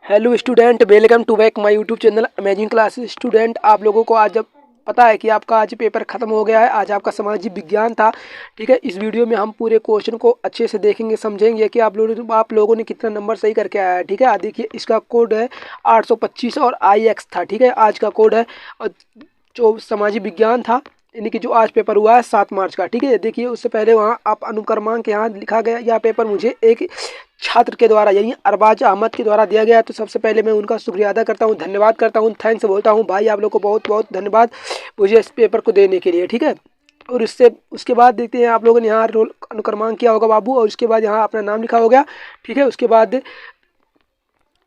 Hello student, welcome to back my YouTube channel amazing classes. Student, आप लोगों को आज जब पता है कि आपका आज पेपर खत्म हो गया है। आज आपका सामाजिक विज्ञान था। ठीक है, इस वीडियो में हम पूरे क्वेश्चन को अच्छे से देखेंगे, समझेंगे कि आप लोगों ने कितना नंबर सही करके आया है। ठीक है, देखिए इसका कोड है 825 और IX था। ठीक है, आज का कोड है। और जो सामाजिक विज्ञान था, यानी कि जो आज पेपर हुआ है 7 मार्च का। ठीक है, देखिए उससे पहले वहाँ आप अनुक्रमांक यहाँ लिखा गया। यह पेपर मुझे एक छात्र के द्वारा यानी अरबाज अहमद के द्वारा दिया गया है। तो सबसे पहले मैं उनका शुक्रिया अदा करता हूँ, धन्यवाद करता हूँ, थैंक्स बोलता हूँ। भाई आप लोग को बहुत बहुत धन्यवाद मुझे इस पेपर को देने के लिए। ठीक है, और उसके बाद देखते हैं आप लोगों ने यहाँ रोल अनुक्रमांक किया होगा बाबू, और उसके बाद यहाँ अपना नाम लिखा हो गया। ठीक है, उसके बाद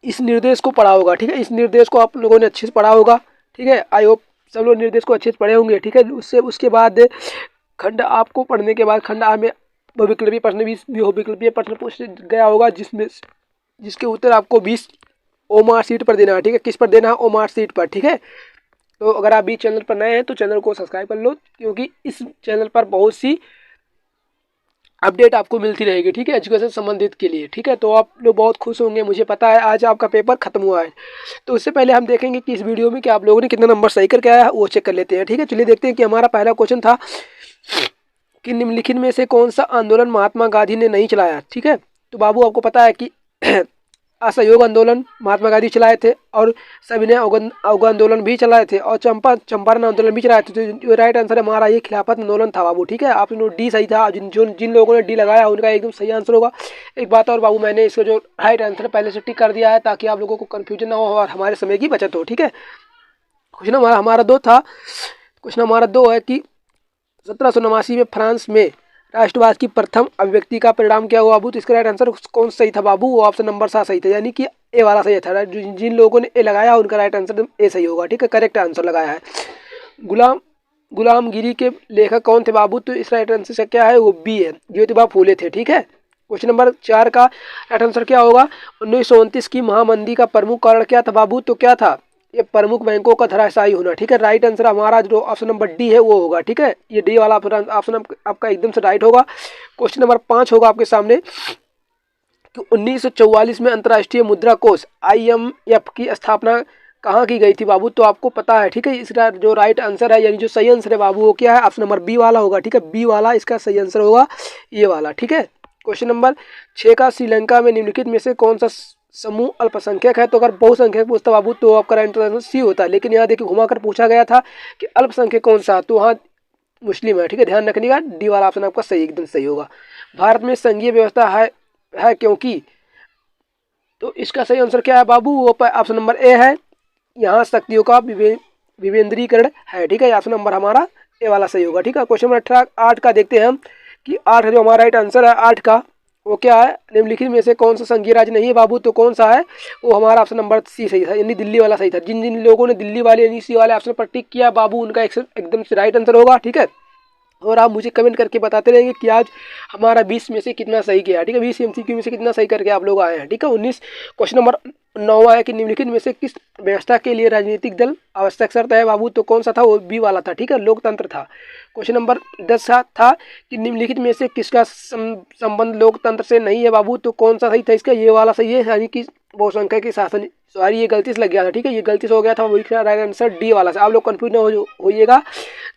इस निर्देश को पढ़ा होगा। ठीक है, इस निर्देश को आप लोगों ने अच्छे से पढ़ा होगा। ठीक है, आई होप सब लोग निर्देश को अच्छे से पढ़े होंगे। ठीक है, उसके बाद खंड आपको पढ़ने के बाद खंड आ में बहुविकल्पीय प्रश्न भी बहुविकल्पीय प्रश्न पूछ गया होगा, जिसके उत्तर आपको 20 ओमार सीट पर देना है। ठीक है, किस पर देना है? ओमार सीट पर। ठीक है, तो अगर आप भी चैनल पर नए हैं तो चैनल को सब्सक्राइब कर लो, क्योंकि इस चैनल पर बहुत सी अपडेट आपको मिलती रहेगी। ठीक है, एजुकेशन संबंधित के लिए। ठीक है, तो आप लोग बहुत खुश होंगे, मुझे पता है। आज आपका पेपर खत्म हुआ है, तो उससे पहले हम देखेंगे कि इस वीडियो में कि आप लोगों ने कितना नंबर सही करके आया है, वो चेक कर लेते हैं। ठीक है, चलिए देखते हैं कि हमारा पहला क्वेश्चन था कि निम्नलिखित में से कौन सा आंदोलन महात्मा गांधी ने नहीं चलाया। ठीक है, तो बाबू आपको पता है कि असहयोग आंदोलन महात्मा गांधी चलाए थे, और सविनय अवज्ञा आंदोलन भी चलाए थे, और चंपारण आंदोलन भी चलाए थे। तो जो राइट आंसर है हमारा ये खिलाफत आंदोलन था बाबू। ठीक है, आप डी सही था। जिन लोगों ने डी लगाया उनका एकदम सही आंसर होगा। एक बात और बाबू, मैंने इसका जो राइट आंसर पहले से टिक कर दिया है, ताकि आप लोगों को कन्फ्यूजन ना हो और हमारे समय की बचत हो। ठीक है, क्वेश्चन हमारा 2 था। क्वेश्चन हमारा 2 है कि 1789 में फ्रांस में राष्ट्रवाद की प्रथम अभिव्यक्ति का परिणाम क्या हुआ बाबू? तो इसका राइट आंसर कौन सही था बाबू? वो ऑप्शन नंबर 7 सही था, यानी कि ए वाला सही था। जिन लोगों ने ए लगाया उनका राइट आंसर ए सही होगा। ठीक है, करेक्ट आंसर लगाया है। गुलामगिरी के लेखक कौन थे बाबू? तो इस राइट आंसर से क्या है? वो बी है, ज्योतिबा फूले थे। ठीक है, क्वेश्चन नंबर 4 का राइट आंसर क्या होगा? 1929 की महामंदी का प्रमुख कारण क्या था बाबू? तो क्या था? ये प्रमुख बैंकों का धराशायी होना। ठीक है, राइट आंसर हमारा जो ऑप्शन नंबर डी है वो होगा। ठीक है, ये डी वाला ऑप्शन आपका एकदम से राइट होगा। क्वेश्चन नंबर 5 होगा आपके सामने कि 1944 में अंतर्राष्ट्रीय मुद्रा कोष IMF की स्थापना कहाँ की गई थी बाबू? तो आपको पता है। ठीक है, इसका जो राइट आंसर है, यानी जो सही आंसर है बाबू, वो क्या है? ऑप्शन नंबर बी वाला होगा। ठीक है, बी वाला इसका सही आंसर होगा, ये वाला। ठीक है, क्वेश्चन नंबर 6 का श्रीलंका में निम्नलिखित में से कौन सा समूह अल्पसंख्यक है? तो अगर बहुसंख्यक पूछता बाबू तो आपका राइट आंसर सी होता है, लेकिन यहाँ देखिए घुमाकर पूछा गया था कि अल्पसंख्यक कौन सा, तो वहाँ मुस्लिम है। ठीक है, ध्यान रखने का, डी वाला ऑप्शन आपका सही एकदम सही होगा। भारत में संघीय व्यवस्था है क्योंकि, तो इसका सही आंसर क्या है बाबू? वो ऑप्शन नंबर ए है, यहाँ शक्तियों का विवेंद्रीकरण है। ठीक है, ऑप्शन नंबर हमारा ए वाला सही होगा। ठीक है, क्वेश्चन नंबर 8 का देखते हैं हम कि 8 जो हमारा राइट आंसर है 8 का, वो क्या है? निम्नलिखित में से कौन सा संघीय राज्य नहीं है बाबू? तो कौन सा है? वो हमारा ऑप्शन नंबर सी सही था, यानी दिल्ली वाला सही था। जिन जिन लोगों ने दिल्ली वाले यानी सी वाले ऑप्शन पर टिक किया बाबू, उनका एकदम से राइट आंसर होगा। ठीक है, और आप मुझे कमेंट करके बताते रहेंगे कि आज हमारा 20 में से कितना सही किया। ठीक है, 20 MCQ में से कितना सही करके आप लोग आए हैं। ठीक है, 19 क्वेश्चन नंबर 9 है कि निम्नलिखित में से किस व्यवस्था के लिए राजनीतिक दल आवश्यक शर्त है बाबू? तो कौन सा था? वो बी वाला था। ठीक है, लोकतंत्र था। क्वेश्चन नंबर 10 था कि निम्नलिखित में से किसका संबंध लोकतंत्र से नहीं है बाबू? तो कौन सा सही था? इसका ये वाला सही है, यानी कि बहुसंख्यक के शासन। सॉरी, ये गलती से लग गया था। ठीक है, ये गलती से हो गया था। राइट आंसर डी वाला से। आप लोग कंफ्यूज ना होइएगा,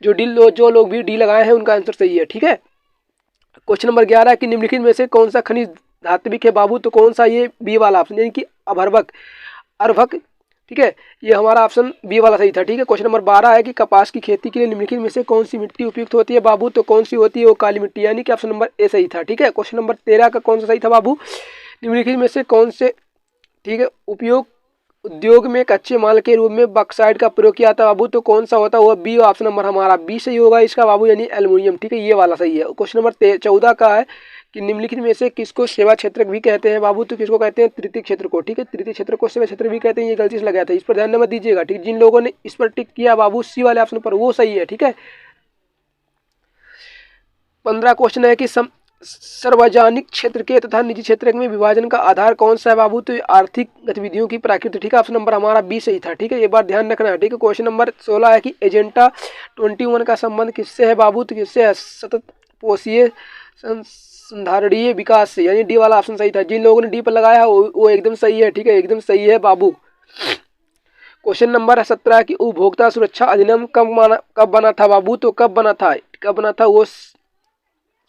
जो लोग भी डी लगाए हैं उनका आंसर सही है। ठीक है, क्वेश्चन नंबर 11 कि निम्नलिखित में से कौन सा खनिज धात्विक है बाबू? तो कौन सा? ये बी वाला ऑप्शन, यानी कि अर्भक। ठीक है, ये हमारा ऑप्शन बी वाला सही था। ठीक है, क्वेश्चन नंबर 12 है कि कपास की खेती के लिए निम्नलिखित में से कौन सी मिट्टी उपयुक्त होती है बाबू? तो कौन सी होती है? वो काली मिट्टी, यानी कि ऑप्शन नंबर ए सही था। ठीक है, क्वेश्चन नंबर 13 का कौन सा सही था बाबू? निम्नलिखित में से कौन से, ठीक है, उद्योग में कच्चे माल के रूप में बॉक्साइट का प्रयोग किया था बाबू? तो कौन सा होता है? वो बी, ऑप्शन नंबर हमारा बी सही होगा इसका बाबू, यानी एल्युमिनियम। ठीक है, ये वाला सही है। क्वेश्चन नंबर 14 का है कि निम्नलिखित में से किसको सेवा क्षेत्र भी कहते हैं बाबू? तो किसको कहते हैं? तृतीय क्षेत्र को। ठीक है, तृतीय क्षेत्र को सेवा क्षेत्र भी कहते हैं। ये गलती से लगा था, इस पर ध्यान मत दीजिएगा। ठीक, जिन लोगों ने इस पर टिक किया बाबू सी वाले ऑप्शन पर, वो सही है। ठीक है, 15 क्वेश्चन है कि सार्वजनिक क्षेत्र के तथा निजी क्षेत्र में विभाजन का आधार कौन सा है बाबू? तो आर्थिक गतिविधियों की प्रकृति। ठीक है, ऑप्शन नंबर हमारा बी सही था। ठीक है, ये बात ध्यान रखना है। ठीक है, क्वेश्चन नंबर 16 है कि एजेंडा 21 का संबंध किससे है बाबू? तो किससे है? सतत पोषीय संधारणीय विकास से, यानी डी वाला ऑप्शन सही था। जिन लोगों ने डी पर लगाया है वो एकदम सही है, ठीक है, एकदम सही है बाबू। क्वेश्चन नंबर 17 की उपभोक्ता सुरक्षा अधिनियम कब बना था बाबू? तो कब बना था वो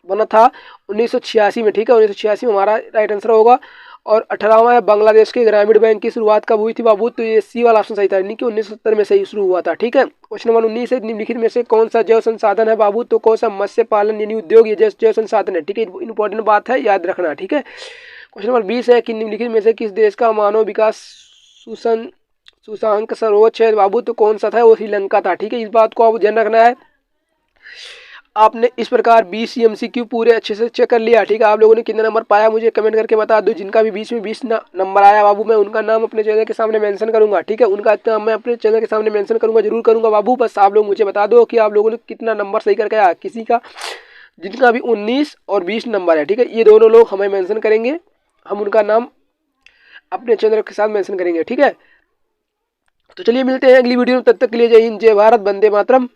बना था 1986 में, ठीक है, 1986 में हमारा राइट आंसर होगा। और 18वां है बांग्लादेश के ग्रामीण बैंक की शुरुआत कब हुई थी बाबू? तो ये सी वाला ऑप्शन सही था, यानी कि 1970 में सही शुरू हुआ था, ठीक है। क्वेश्चन नंबर 19 है निम्नलिखित में से कौन सा जैव संसाधन है बाबू? तो कौन सा मत्स्य पालन यानी उद्योग ये जैव संसाधन है, ठीक है, इंपॉर्टेंट बात है, याद रखना, ठीक है। क्वेश्चन नंबर 20 है कि निम्नलिखित में से किस देश का मानव विकास सूचकांक सर्वोच्च है बाबू? तो कौन सा था? वो श्रीलंका था, ठीक है, इस बात को आप ध्यान रखना है। आपने इस प्रकार 20 MCQ पूरे अच्छे से चेक कर लिया, ठीक है। आप लोगों ने कितना नंबर पाया मुझे कमेंट करके बता दो। जिनका भी 20 में 20 नंबर आया बाबू, मैं उनका नाम अपने चैनल के सामने मेंशन करूंगा, ठीक है, उनका नाम मैं अपने चैनल के सामने मेंशन करूंगा, जरूर करूंगा बाबू। बस आप लोग मुझे बता दो कि आप लोगों ने कितना नंबर सही करके आया। किसी का जिनका भी 19 और 20 नंबर है, ठीक है, ये दोनों लोग हमें मेंशन करेंगे, हम उनका नाम अपने चैनल के साथ मेंशन करेंगे, ठीक है। तो चलिए मिलते हैं अगली वीडियो में, तब तक के लिए जय हिंद, जय भारत, वंदे मातरम।